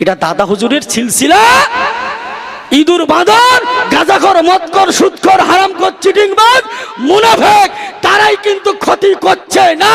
এটা দাদা হুজুরের সিলসিলা। ইঁদুর বাঁদর, গাঁজাখোর, মদখোর, সুদখোর, হারামখোর, চিটিংবাজ, মুনাফিক তারাই কিন্তু ক্ষতি করছে না,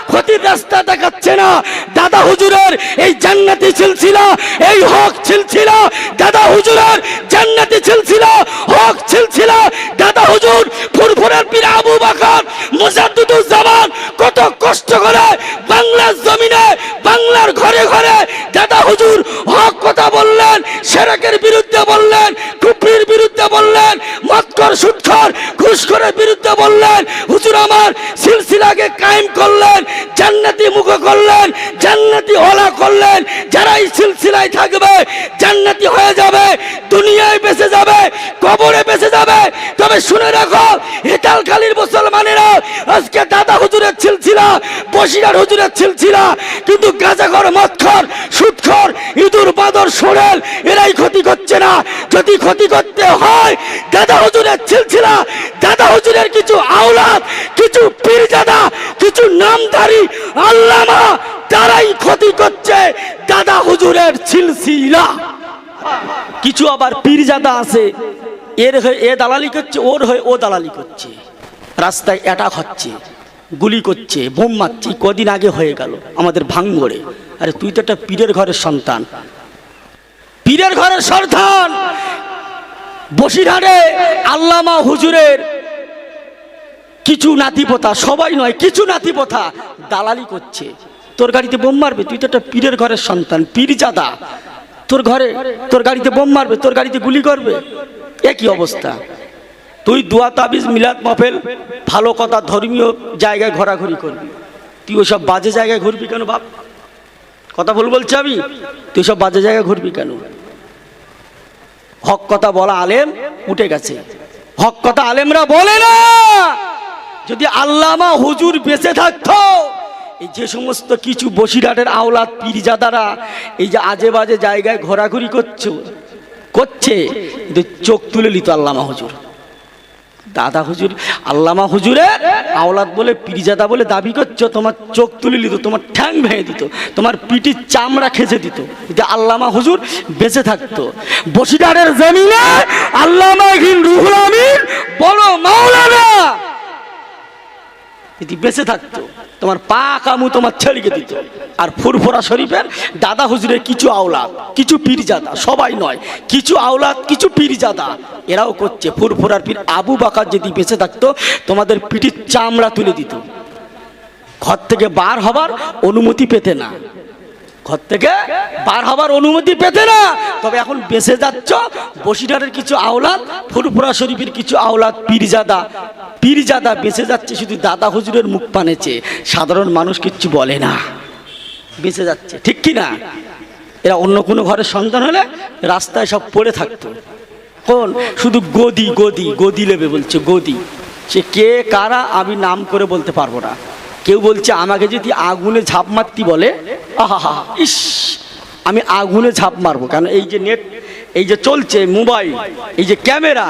ক্ষতির রাস্তা দেখাচ্ছে না। দাদা হুজুরের এই জান্নাতি সিলসিলা, এই হক সিলসিলা, দাদা হুজুরের জান্নাতি সিলসিলা, হক সিলসিলা। দাদা হুজুর ফুরফুরের পীর আবু বকর মুজাদ্দিদুজ্জামান কত কষ্ট করে বাংলার জমিনে, বাংলার ঘরে ঘরে দাদা হুজুর হক কথা বললেন, শিরকের বিরুদ্ধে বললেন, কুফরির বিরুদ্ধে বললেন, মদখোর, সুদখোর, ঘুষখোরের বিরুদ্ধে বললেন। হুজুর আমার সিলসিলাকে কায়েম করলেন, জান্নাতি মুখ করলেন, জান্নাতি ওলা করলেন। যারা এই সিলসিলায় থাকবে জান্নাতি হয়ে যাবে, দুনিয়ায় বেঁচে যাবে, কবরে বেঁচে যাবে। তবে শুনে রাখো হেতালখালীর মুসলমানেরা আজকে দাদা হুজুরের সিলসিলা, বসিরহাট হুজুরের সিলসিলা, কিন্তু গাঁজাখোর, মদখোর, সুদখোর, ইঁদুর বাঁদর, সোরেল এরাই ক্ষতি করছে না। যদি ক্ষতি করতে হয় দাদা হুজুরের সিলসিলা, দাদা হুজুরের কিছু আওলাদ, কিছু পীরজাদা, কিছু নামধারী আল্লামা তারাই ক্ষতি করছে দাদা হুজুরের সিলসিলা। কিছু আবার পীরজাদা আছে, এর হয়ে এ দালালি করছে, ওর হয়ে ও দালালি করছে, রাস্তায় অ্যাটাক হচ্ছে, গুলি করছে, বোম মারছে। কদিন আগে হয়ে গেল আমাদের ভাঙ্গড়ে। আরে তুই তো একটা পীরের ঘরের সন্তান, পীরের ঘরের সন্তান। বসিরহাটে আল্লামা হুজুরের কিছু নাতিপোতা, সবাই নয়, কিছু নাতিপোতা দালালি করছে। তোর গাড়িতে বোম মারবে, তুই তো একটা পীরের ঘরের সন্তান, পীরজাদা, তোর ঘরে তোর গাড়িতে বোম মারবে, তোর গাড়িতে গুলি করবে। একই অবস্থা। তুই দোয়া তাবিজ, মিলাদ মাহফিল, ভালো কথা, ধর্মীয় জায়গায় ঘোরাঘুরি করবি, তুই ওসব বাজে জায়গায় ঘুরবি কেন? বাপ কথা ভুল বলছি আমি? তুই সব বাজে জায়গায় ঘুরবি কেন? হক কথা বলা আলেম উঠে গেছে, হক কথা আলেমরা বলে না। যদি আল্লামা হুজুর বেঁচে থাকতো, এই যে সমস্ত কিছু বসিরহাটের আওলাদ পীরজাদারা এই যে আজে বাজে জায়গায় ঘোরাঘুরি করছে, কিন্তু চোখ তুলে নিত আল্লামা হুজুর। দাদা হুজুর আল্লামা হুজুরের আওলাদ বলে, পীরজাদা বলে দাবি করছো, তোমার চোখ তুলে নিত, তোমার ঠ্যাং ভেঙে দিত, তোমার পিঠির চামড়া খেঁচে দিত যদি আল্লামা হুজুর বেঁচে থাকতো। বসিরহাটের জমিনে আল্লামা রুহুল আমিন বড় মাওলানা যদি বেঁচে থাকতো, তোমার পা কামু তোমার ছেড়িয়ে দিত। আর ফুরফুরা শরীফের দাদা হুজুরের কিছু আওলাদ, কিছু পীরজাদা, সবাই নয়, কিছু আওলাদ, কিছু পীরজাদা এরাও করছে। ফুরফুরার পীর আবু বকর যদি বেঁচে থাকতো, তোমাদের পিঠির চামড়া তুলে দিত, ঘর থেকে বার হবার অনুমতি পেতে না, ঘর থেকে বার হবার অনুমতি পেতে না। তবে এখন বেঁচে যাচ্ছ বসিরহাটের কিছু আওলাদ, ফুরফুরা শরীফের কিছু আওলাদ, পীরজাদা বেঁচে যাচ্ছে শুধু দাদা হুজুরের মুখ পানেছে, সাধারণ মানুষ কিচ্ছু বলে না, বেঁচে যাচ্ছে। ঠিক কি না? এরা অন্য কোনো ঘরের সন্তান হলে রাস্তায় সব পড়ে থাকতো। কোন শুধু গদি গদি গদি লেবে বলছে, গদি। সে কে কারা আমি নাম করে বলতে পারবো না। কেউ বলছে আমাকে যদি আগুনে ঝাঁপ মারতি বলে, আহা ইস, আমি আগুনে ঝাঁপ মারবো। কেন? এই যে নেট, এই যে চলছে মোবাইল, এই যে ক্যামেরা,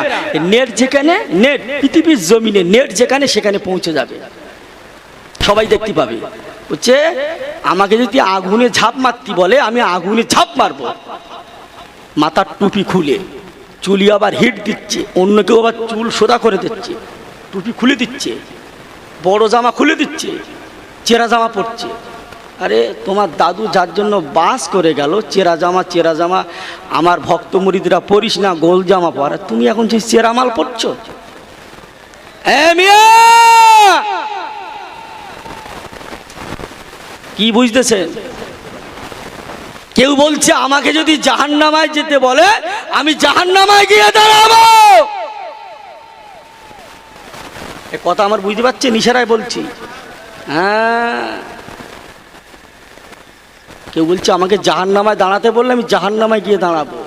নেট যেখানে, নেট পৃথিবীর জমিনে নেট যেখানে সেখানে পৌঁছে যাবে, সবাই দেখতে পাবে। বলছে আমাকে যদি আগুনে ঝাঁপ মারতি বলে, আমি আগুনে ঝাঁপ মারবো। মাথার টুপি খুলে, চুলি আবার হিট দিচ্ছে, অন্য কেউ আবার চুল সোদা করে দিচ্ছে, টুপি খুলে দিচ্ছে, বড় জামা খুলে দিচ্ছে, চেরা জামা পরছে। আরে তোমার দাদু যার জন্য বাস করে গেল, চেরা জামা আমার ভক্ত মুরিদরা পরিস না, গোল জামা পর, তুমি এখন সেই চেরা মাল পরছো। কি বুঝতেছেন? কেউ বলছে আমাকে যদি জাহান্নামায় যেতে বলে, আমি জাহান্নামায় গিয়ে দাঁড়াবো। এ কথা আমার বুঝতে পারছেন? ইশারায় বলছি। হ্যাঁ, কেউ বলছে আমাকে জাহান্নামায় দাঁড়াতে বললে আমি জাহান্নামায় গিয়ে দাঁড়াবো,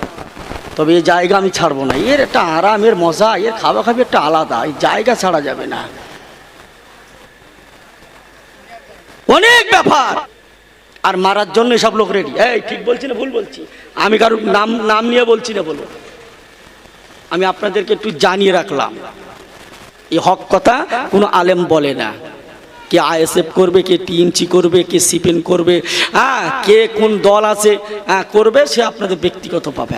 তবে এই জায়গা আমি ছাড়বো না। এর একটা আরাম, এর মজা, এর খাওয়া খাবি একটা আলাদা, এই জায়গা ছাড়া যাবে না। অনেক ব্যাপার। আর মারার জন্য সব লোক রেডি। এই ঠিক বলছি না ভুল বলছি? আমি কারোর নাম নিয়ে বলছি না, বলো। আমি আপনাদেরকে একটু জানিয়ে রাখলাম, এই হক কথা কোনো আলেম বলে না। কে আইএসএফ করবে, কে টিএমসি করবে, কে সিপিএম করবে, কে কোন দল আছে করবে, সে আপনাদের ব্যক্তিগত পাবে।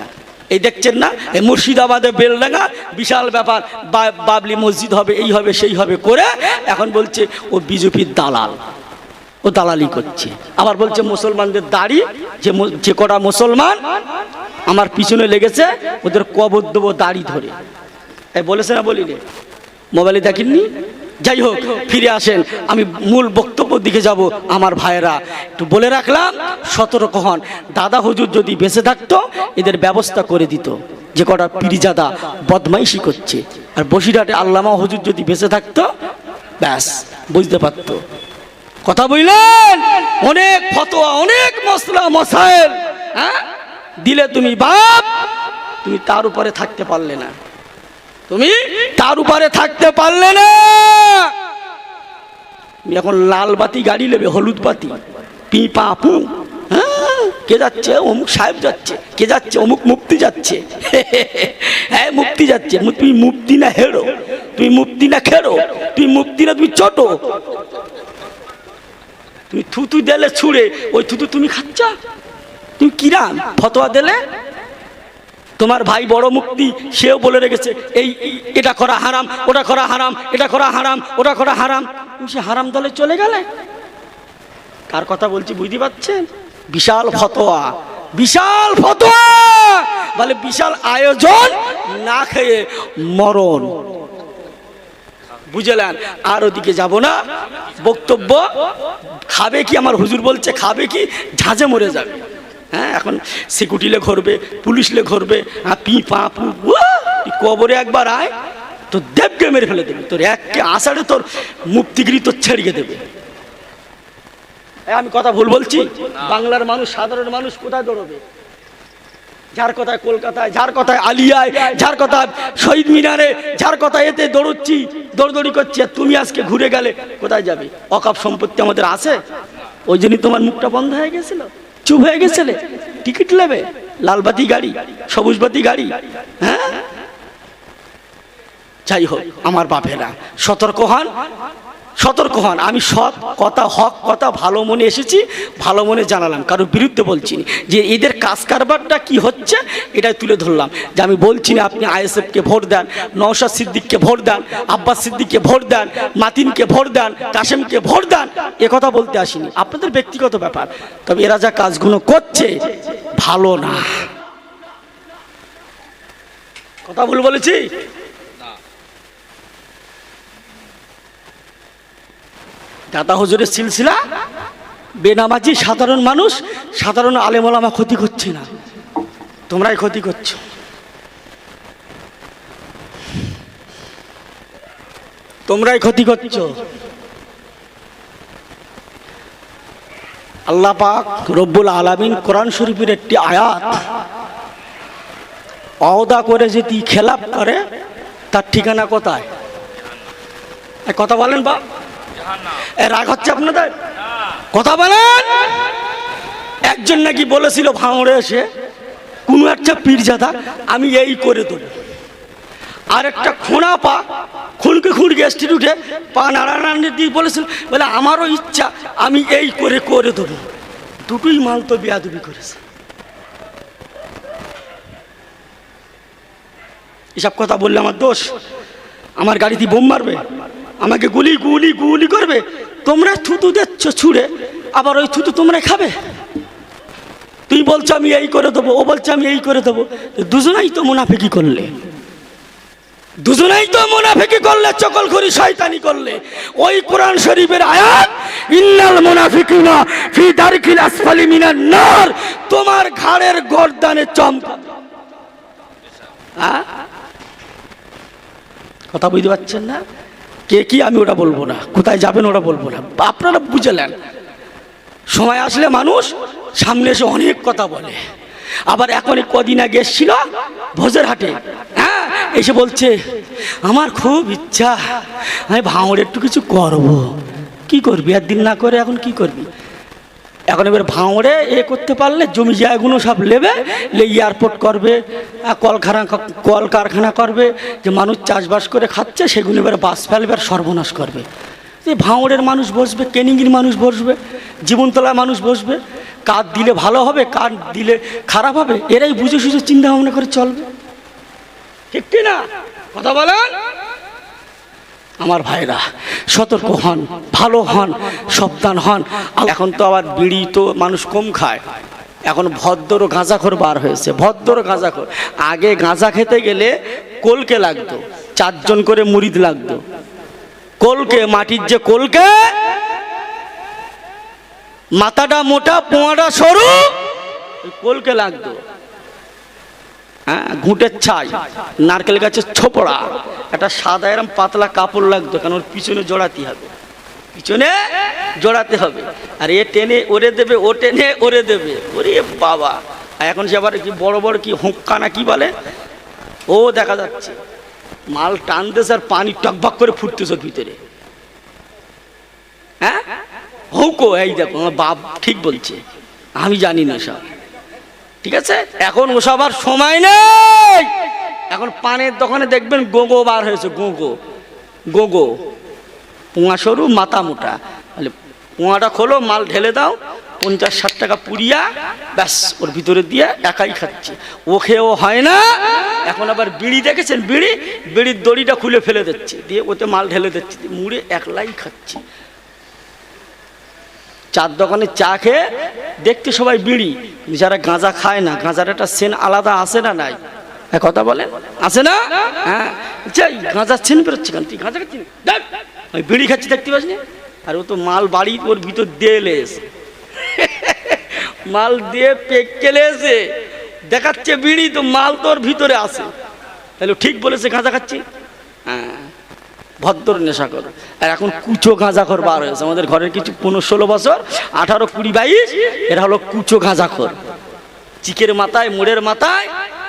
এই দেখছেন না, এই মুর্শিদাবাদে বেলডাঙ্গা বিশাল ব্যাপার, বাবলি মসজিদ হবে, এই হবে সেই হবে করে এখন বলছে ও বিজেপির দালাল, ও দালালি করছে। আবার বলছে মুসলমানদের দাড়ি, যে কটা মুসলমান আমার পিছনে লেগেছে ওদের কবর দেবো দাড়ি ধরে, বলেছে না বলিনি, মোবাইলে দেখেননি? যাই হোক, ফিরে আসেন, আমি মূল বক্তব্যের দিকে যাব। আমার ভাইয়েরা, একটু বলে রাখলাম, সতর্ক হন। দাদা হুজুর যদি বেঁচে থাকতো এদের ব্যবস্থা করে দিত, যে কটা পীরজাদা বদমাইশি করছে। আর বসিরহাটে আল্লামা হুজুর যদি বেঁচে থাকতো, ব্যাস বুঝতে পারতো। কথা বললেন, অনেক ফতোয়া, অনেক মশলা মশাইল দিলে তুমি বাপ, তুমি তার উপরে থাকতে পারলে না, তুমি তার উপরে থাকতে পারলে না। তুমি এখন লাল বাতি গাড়ি নেবে, হলুদ বাতি, পি পা পু, কে যাচ্ছে? অমুক সাহেব যাচ্ছে। কে যাচ্ছে? অমুক মুফতি যাচ্ছে। হ্যাঁ, মুফতি যাচ্ছে। তুমি মুফতি না হেরো, তুমি মুফতি না খেরো, তুমি মুফতি না তুমি ছোট, তুমি থুতু দিলে ছুঁড়ে, ওই থুতু তুমি খাচ্ছ। তুমি কিরাম ফতোয়া দিলে? তোমার ভাই বড় মুফতি, সেও বলে রেখেছে এই এটা করা হারাম, ওটা করা হারাম, এটা করা হারাম, ওটা করা হারাম। তুমি সে হারাম দলে চলে গেলে। কার কথা বলছি বুঝতে পারছেন? বিশাল ফতোয়া, বিশাল ফতোয়া, বলে বিশাল আয়োজন, না খেয়ে মরণ। বুঝলেন? আর ওদিকে যাব না। বক্তব্য খাবে কি, আমার হুজুর বলছে খাবে কি, ঝাঁঝে মরে যাবে। হ্যাঁ, এখন সিকিউরিটি ঘরবে, পুলিশ ঘরবে, পি পা পু, কবরে একবার আয় তো দেবকে মেরে ফেলে দেবে, তোর এককে আষাঢ়ে তোর মুক্তিগিরি তোর ছেড়িয়ে দেবে। আমি কথা ভুল বলছি? বাংলার মানুষ, সাধারণ মানুষ কোথায় দৌড়বে? যার কথায় কলকাতায়, যার কথায় আলিয়ায়, যার কথায় শহীদ মিনারে, যার কথা এতে দৌড়চ্ছি, দৌড়দৌড়ি করছি, আর তুমি আজকে ঘুরে গেলে কোথায় যাবে? অকাপ সম্পত্তি আমাদের আছে, ওই জন্যই তোমার মুখটা বন্ধ হয়ে গেছিল, চুপ হয়ে গেছিলে। টিকিট নেবে, লালবাতি গাড়ি, সবুজবাতি গাড়ি। হ্যাঁ, যাই হোক, আমার বাপেরা সতর্ক হন, সতর্ক হন। আমি সৎ কথা, হক কথা, ভালো মনে এসেছি, ভালো মনে জানালাম, কারোর বিরুদ্ধে বলছি না। যে এদের কাজ কারবারটা কি হচ্ছে এটাই তুলে ধরলাম। যে আমি বলছি না আপনি আইএসএফকে ভোট দেন, নওশাদ সিদ্দিককে ভোট দেন, আব্বাস সিদ্দিককে ভোট দেন, মাতিনকে ভোট দেন, কাশেমকে ভোট দেন, এ কথা বলতে আসিনি, আপনাদের ব্যক্তিগত ব্যাপার। তবে এরা যা কাজগুলো করছে ভালো না। কথা ভুল বলেছি? দাদা হুজুরের সিলসিলা, বেনামাজি সাধারণ মানুষ, সাধারণ আলেম ওলামা ক্ষতি করছে না, তোমরাই ক্ষতি করছো। তোমরাই ক্ষতি করছো। আল্লাহ পাক রব্বুল আলামিন কোরআন শরীফের একটি আয়াত, ওয়াদা করে যদি খেলাপ করে তার ঠিকানা কোথায়? কথা বলেন বা রাগ হচ্ছে আপনাদের? কথা বলেন। একজন নাকি বলেছিল ভাঙড়ে এসে, কোন একটা পীরজাদা, আমি এই করে দেবো। আর একটা খোঁড়া পা, খুনকে খুঁড় গেস্টির উঠে পা নাড়ানাড়ি দিয়ে বলেছিল, বলে আমারও ইচ্ছা আমি এই করে করে দেবো। দুটোই মাল তো বেয়াদবি করেছে। এসব কথা বললে আমার দোষ? আমার গাড়িতে বোম মারবে, আমাকে গুলি গুলি গুলি করবে। তোমরা থুতু দিচ্ছ ছুঁড়ে, আবার ওই থুতু তোমরা খাবে। তুই বলছো আমি এই করে দেবো, ও বলছে আমি এই করে দেবো। দুজনাই তো মুনাফিকি করলে, দুজনাই তো মুনাফিকি করলে, চকলখড়ি শয়তানি করলে। ওই কোরআন শরীফের আয়াত, ইন্নাল মুনাফিকিনা ফি দারকিল আসফালি মিনান নার, তোমার ঘাড়ের গর্দানে চমকা। কথা বুঝতে পারছেন না? কে কি আমি ওটা বলবো না, কোথায় যাবেন ওটা বলবো না, আপনারা বুঝলেন। সময় আসলে মানুষ সামনে এসে অনেক কথা বলে। আবার এখন কদিন আগে এসেছিল ভোজের হাটে, হ্যাঁ, এসে বলছে আমার খুব ইচ্ছা আমি ভাঙড়ে একটু কিছু করবো। কি করবি? একদিন না করে এখন কি করবি? এখন এবার ভাঙড়ে এ করতে পারলে জমি জায়গাগুলো সব নেবে, এয়ারপোর্ট করবে, কল কারখানা করবে, যে মানুষ চাষবাস করে খাচ্ছে সেগুলো এবার বাস ফেলবে আর সর্বনাশ করবে। এই ভাঙড়ের মানুষ বসবে, কেনিঙ্গির মানুষ বসবে, জীবনতলার মানুষ বসবে, কার দিলে ভালো হবে কার দিলে খারাপ হবে এরাই বুঝে সুঝে চিন্তা ভাবনা করে চলবে, ঠিক কি না? কথা বলেন আমার ভাইরা, সতর্ক হন, ভালো হন, সাবধান হন। এখন তো আবার বিড়ি তো মানুষ কম খায়, এখন ভদ্র গাঁজাখোর বার হয়েছে, ভদ্র গাঁজাখোর। আগে গাঁজা খেতে গেলে কলকে লাগতো, 4 জন করে মুরিদ লাগতো, কলকে, মাটির যে কলকে, মাথাটা মোটা পোয়াটা সরু, ওই কলকে লাগতো। হ্যাঁ, ঘুঁটের ছাই, নারকেল গাছের ছোপড়া, একটা সাদা এরম পাতলা কাপড় লাগতো, কারণ ওর পিছনে জড়াতে হবে, পিছনে জড়াতে হবে। আর এ টেনে ওরে দেবে, ও টেনে ওরে দেবে, ওরে বাবা। আর এখন সে আবার কি বড় বড় কি হুঁক্কা না কি বলে, ও দেখা যাচ্ছে মাল টানতেছে আর পানি টকবক করে ফুটতেছে ভিতরে। হ্যাঁ হুঁকো, এই দেখো আমার বাপ ঠিক বলছে, আমি জানি না সব, ঠিক আছে? এখন ওসব আর সময় নেই। এখন পানের দোকানে দেখবেন গোগো বার হয়েছে, গোগো, গোগো, পোঙা সরু মাথা মোটা, তাহলে পোঙাটা খোলো, মাল ঢেলে দাও, 50-60 টাকা পুড়িয়া, ব্যাস ওর ভিতরে দিয়ে একাই খাচ্ছে, ও খেয়েও হয় না। এখন আবার বিড়ি দেখেছেন, বিড়ি, বিড়ির দড়িটা খুলে ফেলে দিচ্ছে, দিয়ে ওতে মাল ঢেলে দিচ্ছে, মুড়ে একলাই খাচ্ছে। চার দোকানে চা খেয়ে দেখতে সবাই বিড়ি, যারা গাঁজা খায় না, গাঁজার একটা সেন আলাদা আছে না নাই? কথা বলেন, আছে না? হ্যাঁ, গাঁজার সেন বেরোচ্ছে, কেন তুই গাঁজা খাচ্ছিস? ওই বিড়ি খাচ্ছি দেখতে পাস না? আর ও তো মাল বাড়ি ওর ভিতর দিয়ে এসে মাল দিয়ে পেকে এসে দেখাচ্ছে বিড়ি, তো মাল তোর ভিতরে আছে, তাহলে ঠিক বলেছে গাঁজা খাচ্ছি। হ্যাঁ, ভদ্র নেশা করো। আর এখন কুচো গাঁজাখোর বার হয়েছে আমাদের ঘরের কিছু 15-16 বছর, 18, 20, 22, এরা হলো কুচো গাঁজাখোর। চিকের মাথায়, মোড়ের মাথায়,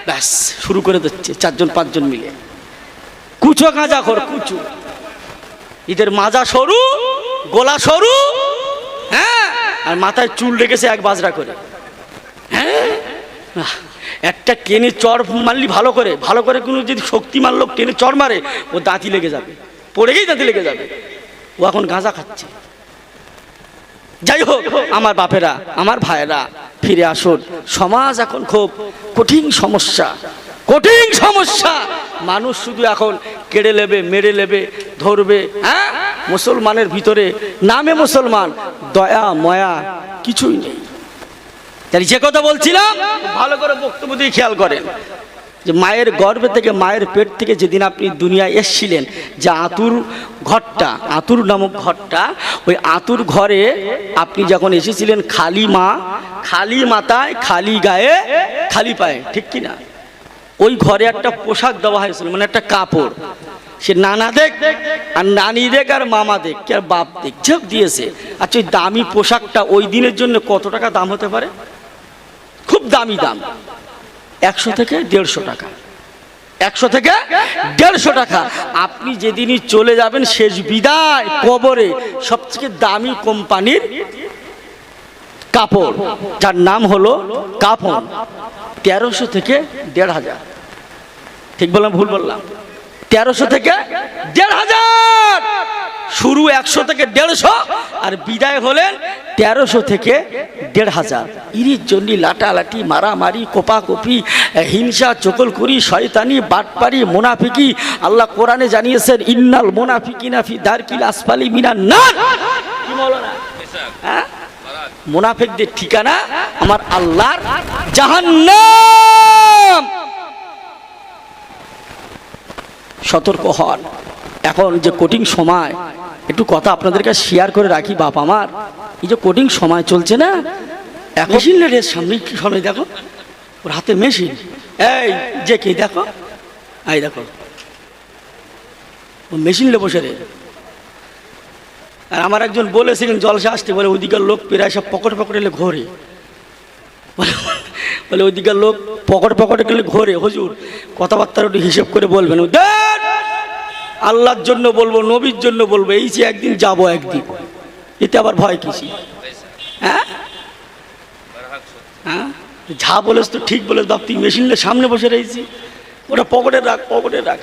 ব্যাস শুরু করে দিচ্ছে 4 জন 5 জন মিলে, কুচো গাঁজাখোর, কুচো। এদের মাজা সরু, গলা সরু, হ্যাঁ, আর মাথায় চুল রেখেছে 1 বাজরা করে। হ্যাঁ, একটা টেনে চর মারলি ভালো করে, ভালো করে কোনো যদি শক্তিমান লোক টেনে চর মারে, ও দাঁতি লেগে যাবে, পড়ে গিয়ে দাঁতি লেগে যাবে। ও এখন গাঁজা খাচ্ছে। যাই হোক আমার বাপেরা, আমার ভাইয়েরা, ফিরে আসুন। সমাজ এখন খুব কঠিন সমস্যা, কঠিন সমস্যা। মানুষ শুধু এখন কেড়ে নেবে, মেরে নেবে, ধরবে। হ্যাঁ, মুসলমানের ভিতরে নামে মুসলমান, দয়া ময়া কিছুই নেই। তাই যে কথা বলছিলাম, ভালো করে বক্তব্য দিয়ে খেয়াল করেন, যে মায়ের গর্ভে থেকে, মায়ের পেট থেকে যেদিন আপনি দুনিয়ায় এসেছিলেন, যে আতুর ঘরটা, আতুর নামক ঘরটা, ওই আতুর ঘরে আপনি যখন এসেছিলেন, খালি মা, খালি মাথায়, খালি গায়ে, খালি পায়ে, ঠিক কিনা? ওই ঘরে একটা পোশাক দেওয়া হয়েছিল, মানে একটা কাপড়। সে নানা দেখ আর নানি দেখ আর মামা দেখ আর বাপ দেখ, সব দিয়েছে। আচ্ছা, ওই দামি পোশাকটা ওই দিনের জন্য কত টাকা দাম হতে পারে? খুব দামি দাম, 100 থেকে 150 টাকা, 100 থেকে 150 টাকা। আপনি যেদিনই চলে যাবেন শেষ বিদায় কবরে, সবথেকে দামি কোম্পানির কাপড়, যার নাম হলো কাফন, 1300 থেকে 1500। ঠিক বললাম ভুল বললাম? 1300 থেকে 1500, শুরু 100 থেকে 150, আর বিদায় হলেন 1300 থেকে 1500। ইরির জন্য লাটালাটি, মারামারি, কোপাকপি, হিংসা, চকলখুরি, শয়তানি, বাটপারি, মুনাফিকি। আল্লাহ কোরআনে জানিয়েছেন, ইন্নাল মুনাফিকিনা ফি দারকিল আসফালি মিনান নার। কি মাওলানা? হ্যাঁ, মুনাফিকদের ঠিকানা আমার আল্লাহর জাহান্নাম। সতর্ক হন। এখন যে কঠিন সময়, একটু কথা আপনাদের কাছে শেয়ার করে রাখি বাপ আমার, এই যে কঠিন সময় চলছে না, মেশিনের সামনে কি সামনে দেখো, ওর হাতে মেশিন, এই যে কে দেখো, এই দেখো মেশিন লে বসে রে। আর আমার একজন বলেছিলেন জলসা আসতে, বলে ওইদিকার লোক প্রায় সব পকেট এলে ঘোরে, বলে ওইদিকার লোক পকেট গেলে ঘোরে। হুজুর কথাবার্তা একটু হিসেব করে বলবেন, আল্লাহর জন্য বলবো, নবীর জন্য বলবো, এই যে একদিন যাবো, একদিন, এতে আবার ভয় কিছু? হ্যাঁ হ্যাঁ, যা বলেছ তো ঠিক বলেছ বাপ, তুই মেশিনের সামনে বসে রয়েছি, ওটা পকেটে রাখ, পকেটে রাখ।